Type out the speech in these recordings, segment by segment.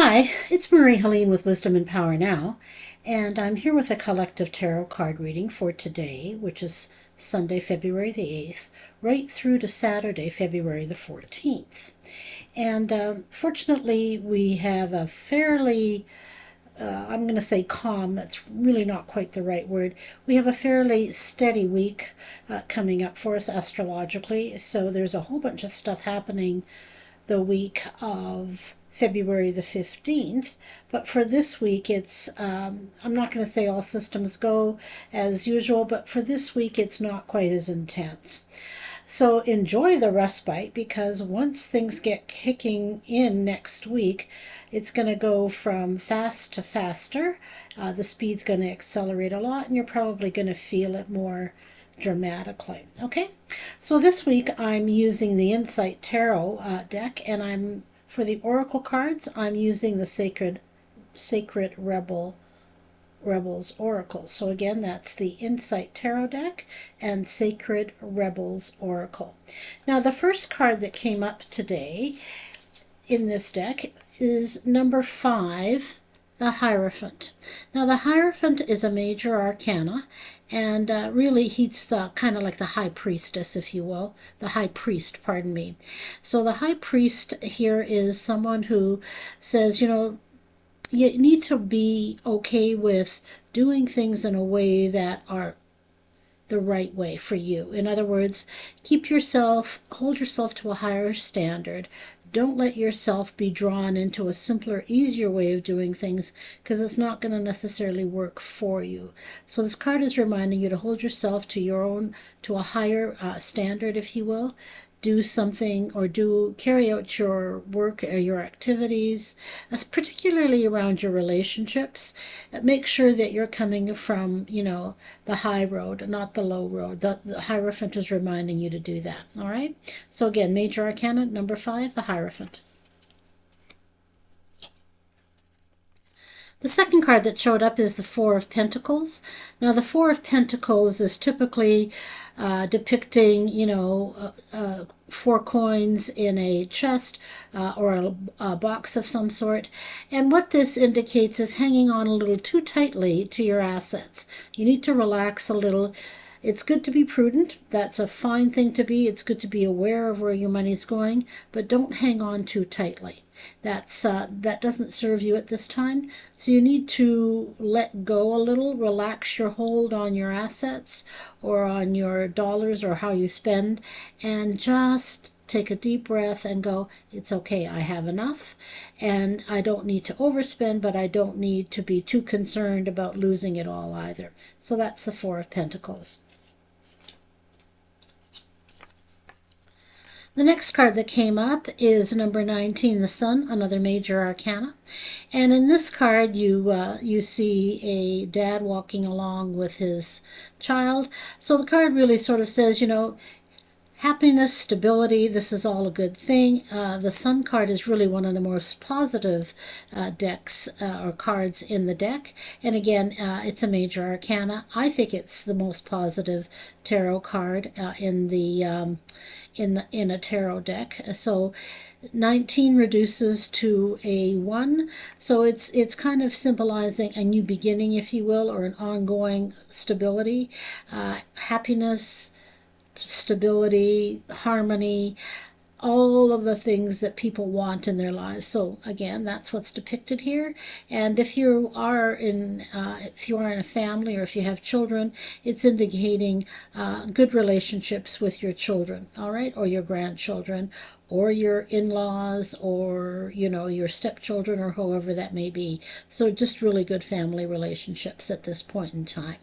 Hi, it's Marie-Helene with Wisdom and Power Now, and I'm here with a collective tarot card reading for today, which is Sunday, February the 8th, right through to Saturday, February the 14th. And fortunately, we have a fairly I'm going to say calm, that's really not quite the right word. We have a fairly steady week coming up for us astrologically, so there's a whole bunch of stuff happening the week of February the 15th. But for this week, I'm not going to say all systems go as usual, but for this week, it's not quite as intense. So enjoy the respite, because once things get kicking in next week, it's going to go from fast to faster. The speed's going to accelerate a lot, and you're probably going to feel it more dramatically. Okay, so this week I'm using the Insight Tarot deck, and for the Oracle cards, I'm using the Sacred Rebels Oracle. So again, that's the Insight Tarot deck and Sacred Rebels Oracle. Now, the first card that came up today in this deck is number 5, the Hierophant. Now, the Hierophant is a major arcana, and really he's the kind of like the high priestess, if you will, the high priest, pardon me. So the high priest here is someone who says, you need to be okay with doing things in a way that are the right way for you. In other words, hold yourself to a higher standard. Don't let yourself be drawn into a simpler, easier way of doing things, because it's not going to necessarily work for you. So this card is reminding you to hold yourself to a higher standard, if you will. Do something or carry out your work or your activities, particularly around your relationships. Make sure that you're coming from, the high road, not the low road. The Hierophant is reminding you to do that. All right. So again, Major Arcana number 5, the Hierophant. The second card that showed up is the Four of Pentacles. Now, the Four of Pentacles is typically depicting, 4 coins in a chest or a box of some sort. And what this indicates is hanging on a little too tightly to your assets. You need to relax a little. It's good to be prudent. That's a fine thing to be. It's good to be aware of where your money's going, but don't hang on too tightly. That doesn't serve you at this time. So you need to let go a little, relax your hold on your assets or on your dollars or how you spend, and just take a deep breath and go, it's okay, I have enough, and I don't need to overspend, but I don't need to be too concerned about losing it all either. So that's the Four of Pentacles. The next card that came up is number 19, the Sun, another major arcana. And in this card, you see a dad walking along with his child. So the card really sort of says, happiness, stability, this is all a good thing. The Sun card is really one of the most positive decks or cards in the deck. And again, it's a major arcana. I think it's the most positive tarot card in a tarot deck. So 19 reduces to a 1. So it's kind of symbolizing a new beginning, if you will, or an ongoing stability, happiness, stability, harmony, all of the things that people want in their lives. So again, that's what's depicted here. And if you are in a family, or if you have children, it's indicating good relationships with your children, all right, or your grandchildren, or your in-laws, or your stepchildren, or whoever that may be. So just really good family relationships at this point in time.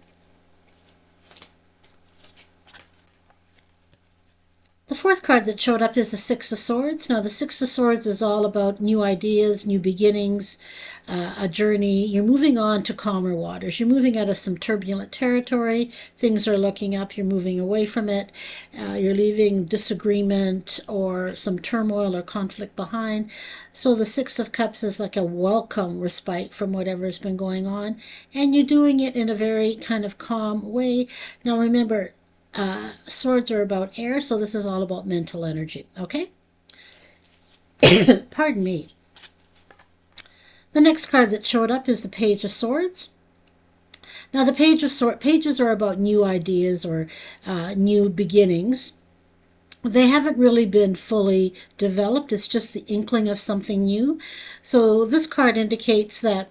The fourth card that showed up is the Six of Swords. Now, the Six of Swords is all about new ideas, new beginnings, a journey. You're moving on to calmer waters. You're moving out of some turbulent territory. Things are looking up. You're moving away from it. You're leaving disagreement or some turmoil or conflict behind. So the Six of Cups is like a welcome respite from whatever's been going on. And you're doing it in a very kind of calm way. Now, remember, swords are about air, so this is all about mental energy, okay? Pardon me. The next card that showed up is the Page of Swords. Now, the pages are about new ideas or new beginnings. They haven't really been fully developed. It's just the inkling of something new. So this card indicates that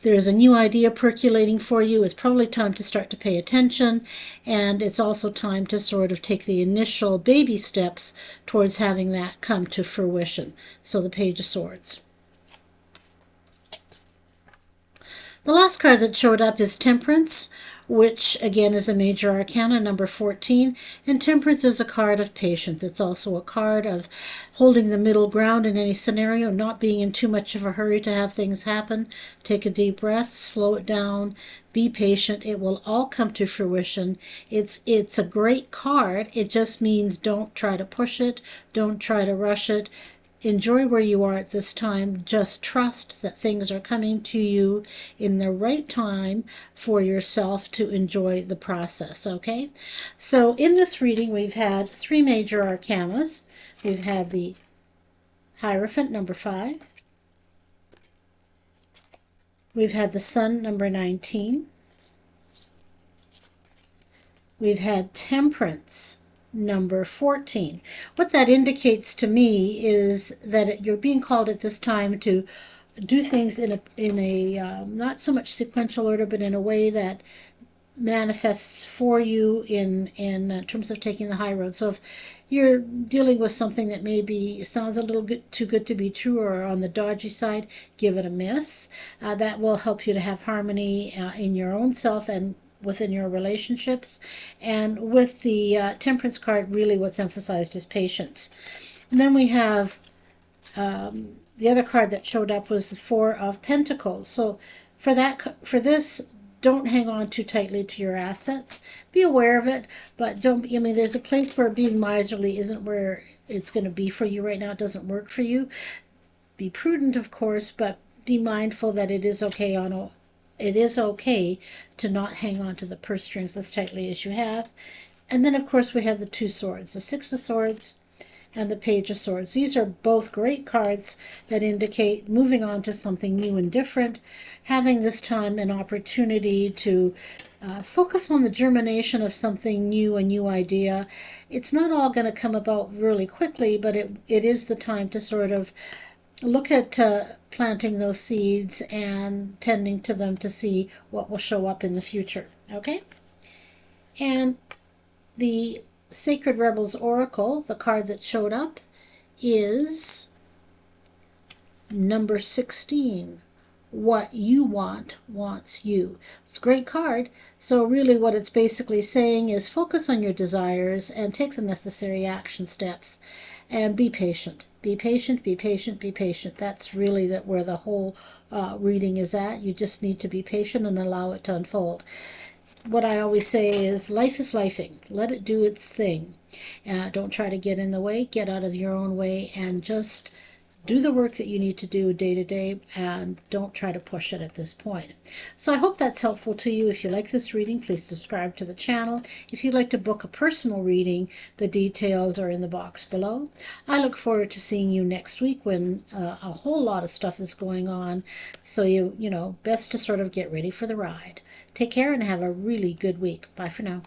there's a new idea percolating for you. It's probably time to start to pay attention, and it's also time to sort of take the initial baby steps towards having that come to fruition. So the Page of Swords. The last card that showed up is Temperance, which again is a major arcana, number 14. And Temperance is a card of patience. It's also a card of holding the middle ground in any scenario, not being in too much of a hurry to have things happen. Take a deep breath, slow it down, be patient. It will all come to fruition. It's a great card. It just means don't try to push it. Don't try to rush it. Enjoy where you are at this time. Just trust that things are coming to you in the right time for yourself to enjoy the process, okay? So in this reading, we've had 3 major arcanas. We've had the Hierophant, number 5. We've had the Sun, number 19. We've had Temperance, number 14. What that indicates to me is that you're being called at this time to do things in a not so much sequential order, but in a way that manifests for you in terms of taking the high road. So if you're dealing with something that maybe sounds a little bit too good to be true or on the dodgy side, give it a miss. That will help you to have harmony in your own self and within your relationships. And with the Temperance card, really what's emphasized is patience. And then we have the other card that showed up was the Four of Pentacles. So for this, don't hang on too tightly to your assets. Be aware of it, but don't. I mean, there's a place where being miserly isn't where it's going to be for you right now. It doesn't work for you. Be prudent, of course, but be mindful that it is okay to not hang on to the purse strings as tightly as you have. And then, of course, we have the 2 swords, the 6 of Swords and the Page of Swords. These are both great cards that indicate moving on to something new and different, having this time an opportunity to focus on the germination of something new, a new idea. It's not all going to come about really quickly, but it is the time to sort of look at planting those seeds and tending to them to see what will show up in the future, okay? And the Sacred Rebels Oracle, the card that showed up, is number 16. What you want wants you. It's a great card. So really what it's basically saying is focus on your desires and take the necessary action steps and be patient. Be patient, be patient, be patient. That's really where the whole reading is at. You just need to be patient and allow it to unfold. What I always say is life is lifing. Let it do its thing. Don't try to get in the way. Get out of your own way and just do the work that you need to do day to day, and don't try to push it at this point. So I hope that's helpful to you. If you like this reading, please subscribe to the channel. If you'd like to book a personal reading, the details are in the box below. I look forward to seeing you next week when a whole lot of stuff is going on. So you know, best to sort of get ready for the ride. Take care and have a really good week. Bye for now.